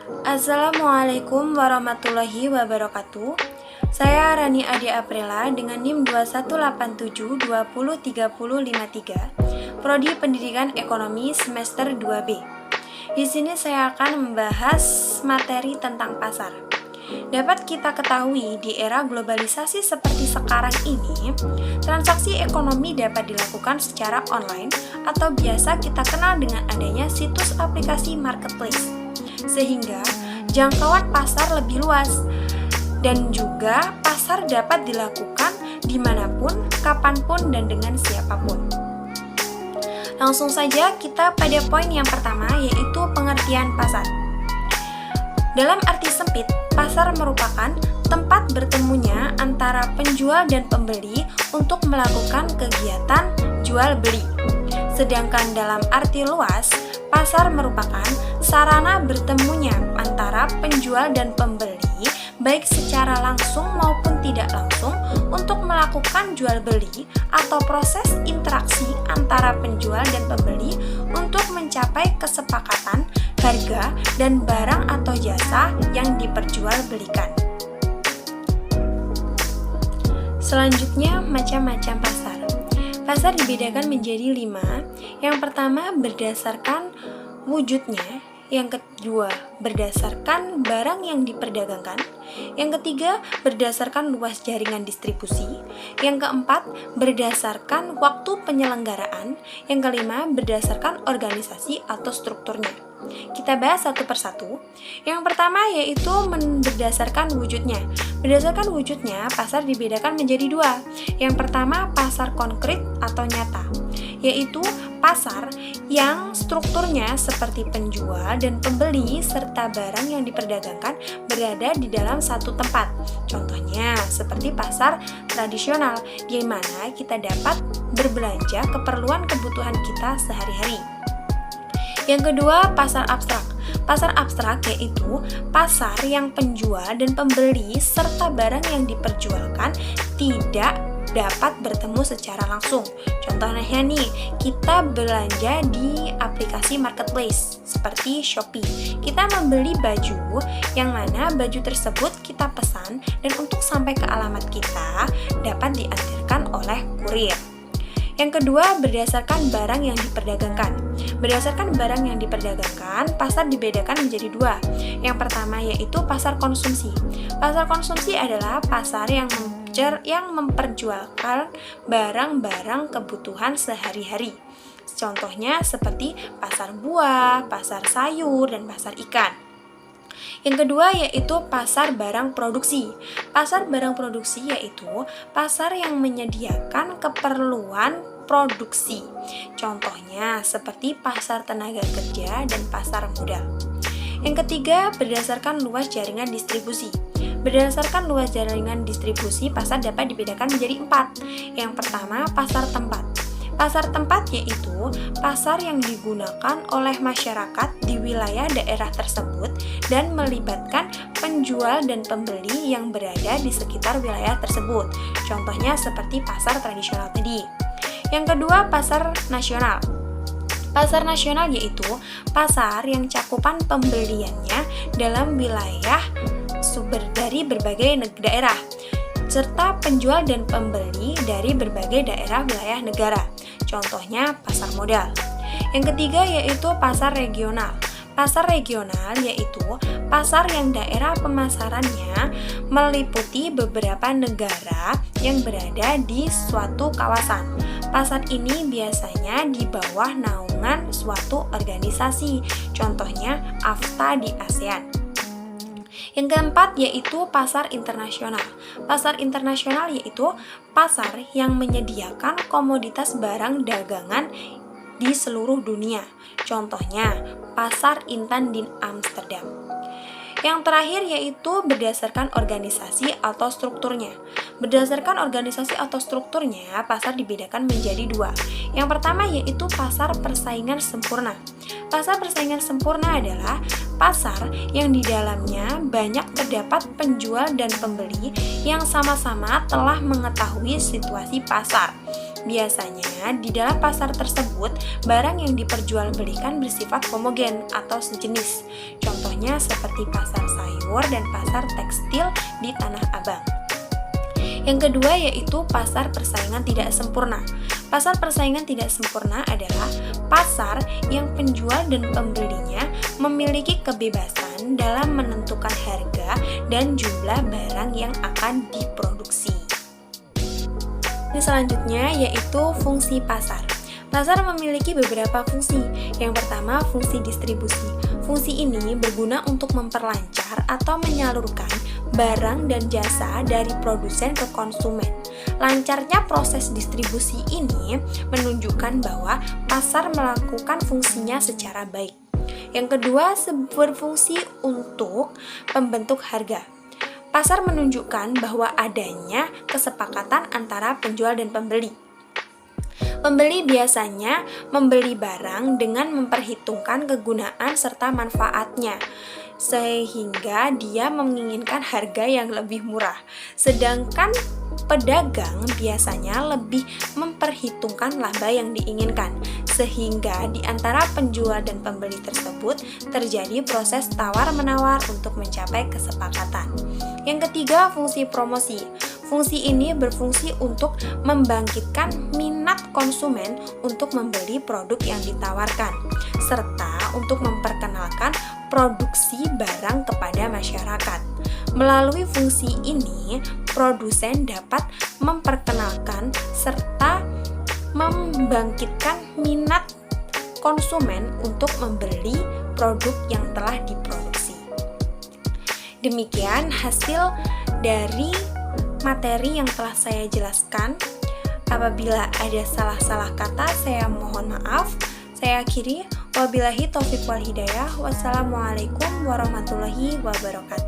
Assalamualaikum warahmatullahi wabarakatuh. Saya Rani Adi Aprila dengan NIM 2187203053, Prodi Pendidikan Ekonomi semester 2B. Di sini saya akan membahas materi tentang pasar. Dapat kita ketahui di era globalisasi seperti sekarang ini, transaksi ekonomi dapat dilakukan secara online atau biasa kita kenal dengan adanya situs aplikasi marketplace, sehingga jangkauan pasar lebih luas dan juga pasar dapat dilakukan dimanapun, kapanpun, dan dengan siapapun. Langsung saja kita pada poin yang pertama, yaitu pengertian pasar. Dalam arti sempit, pasar merupakan tempat bertemunya antara penjual dan pembeli untuk melakukan kegiatan jual beli. Sedangkan dalam arti luas, pasar merupakan sarana bertemunya antara penjual dan pembeli, baik secara langsung maupun tidak langsung, untuk melakukan jual beli atau proses interaksi antara penjual dan pembeli untuk mencapai kesepakatan harga dan barang atau jasa yang diperjualbelikan. Selanjutnya, macam-macam pasar. Pasar dibedakan menjadi 5. Yang pertama berdasarkan wujudnya, yang kedua berdasarkan barang yang diperdagangkan, yang ketiga berdasarkan luas jaringan distribusi, yang keempat berdasarkan waktu penyelenggaraan, yang kelima berdasarkan organisasi atau strukturnya. Kita bahas satu persatu. Yang pertama yaitu berdasarkan wujudnya. Berdasarkan wujudnya, pasar dibedakan menjadi 2. Yang pertama pasar konkret atau nyata, yaitu pasar yang strukturnya seperti penjual dan pembeli serta barang yang diperdagangkan berada di dalam satu tempat. Contohnya seperti pasar tradisional, di mana kita dapat berbelanja keperluan kebutuhan kita sehari-hari. Yang kedua, pasar abstrak. Pasar abstrak yaitu pasar yang penjual dan pembeli serta barang yang diperjualkan tidak dapat bertemu secara langsung. Contohnya nih, kita belanja di aplikasi marketplace seperti Shopee. Kita membeli baju yang mana baju tersebut kita pesan dan untuk sampai ke alamat kita dapat diantarkan oleh kurir. Yang kedua, berdasarkan barang yang diperdagangkan. Berdasarkan barang yang diperdagangkan, pasar dibedakan menjadi 2. Yang pertama yaitu pasar konsumsi. Pasar konsumsi adalah pasar yang memperjualkan barang-barang kebutuhan sehari-hari. Contohnya seperti pasar buah, pasar sayur, dan pasar ikan. Yang kedua yaitu pasar barang produksi. Pasar barang produksi yaitu pasar yang menyediakan keperluan produksi. Contohnya seperti pasar tenaga kerja dan pasar modal. Yang ketiga, berdasarkan luas jaringan distribusi. Berdasarkan luas jaringan distribusi, pasar dapat dibedakan menjadi 4. Yang pertama, pasar tempat. Pasar tempat yaitu pasar yang digunakan oleh masyarakat di wilayah daerah tersebut dan melibatkan penjual dan pembeli yang berada di sekitar wilayah tersebut. Contohnya seperti pasar tradisional tadi. Yang kedua, pasar nasional. Pasar nasional yaitu pasar yang cakupan pembeliannya dalam wilayah sumber dari berbagai daerah, serta penjual dan pembeli dari berbagai daerah wilayah negara. Contohnya pasar modal. Yang ketiga yaitu pasar regional. Pasar regional yaitu pasar yang daerah pemasarannya meliputi beberapa negara yang berada di suatu kawasan. Pasar ini biasanya di bawah naungan suatu organisasi. Contohnya AFTA di ASEAN. Yang keempat yaitu pasar internasional. Pasar internasional yaitu pasar yang menyediakan komoditas barang dagangan di seluruh dunia. Contohnya pasar Intan di Amsterdam. Yang terakhir yaitu berdasarkan organisasi atau strukturnya. Berdasarkan organisasi atau strukturnya, pasar dibedakan menjadi 2. Yang pertama yaitu pasar persaingan sempurna. Pasar persaingan sempurna adalah pasar yang di dalamnya banyak terdapat penjual dan pembeli yang sama-sama telah mengetahui situasi pasar. Biasanya, di dalam pasar tersebut, barang yang diperjualbelikan bersifat homogen atau sejenis. Contohnya seperti pasar sayur dan pasar tekstil di Tanah Abang. Yang kedua yaitu pasar persaingan tidak sempurna. Pasar persaingan tidak sempurna adalah pasar yang penjual dan pembelinya memiliki kebebasan dalam menentukan harga dan jumlah barang yang akan diproduksi. Ini selanjutnya yaitu fungsi pasar. Pasar memiliki beberapa fungsi. Yang pertama, fungsi distribusi. Fungsi ini berguna untuk memperlancar atau menyalurkan barang dan jasa dari produsen ke konsumen. Lancarnya proses distribusi ini menunjukkan bahwa pasar melakukan fungsinya secara baik. Yang kedua, berfungsi untuk pembentuk harga. Pasar menunjukkan bahwa adanya kesepakatan antara penjual dan pembeli. Pembeli biasanya membeli barang dengan memperhitungkan kegunaan serta manfaatnya, sehingga dia menginginkan harga yang lebih murah. Sedangkan pedagang biasanya lebih memperhitungkan laba yang diinginkan, sehingga di antara penjual dan pembeli tersebut terjadi proses tawar-menawar untuk mencapai kesepakatan. Yang ketiga, fungsi promosi. Fungsi ini berfungsi untuk membangkitkan minat konsumen untuk membeli produk yang ditawarkan, serta untuk memperkenalkan produksi barang kepada masyarakat. Melalui fungsi ini, produsen dapat memperkenalkan serta membangkitkan minat konsumen untuk membeli produk yang telah diproduksi. Demikian hasil dari materi yang telah saya jelaskan. Apabila ada salah-salah kata, saya mohon maaf. Saya akhiri. Wabillahi taufiq wal hidayah. Wassalamualaikum warahmatullahi wabarakatuh.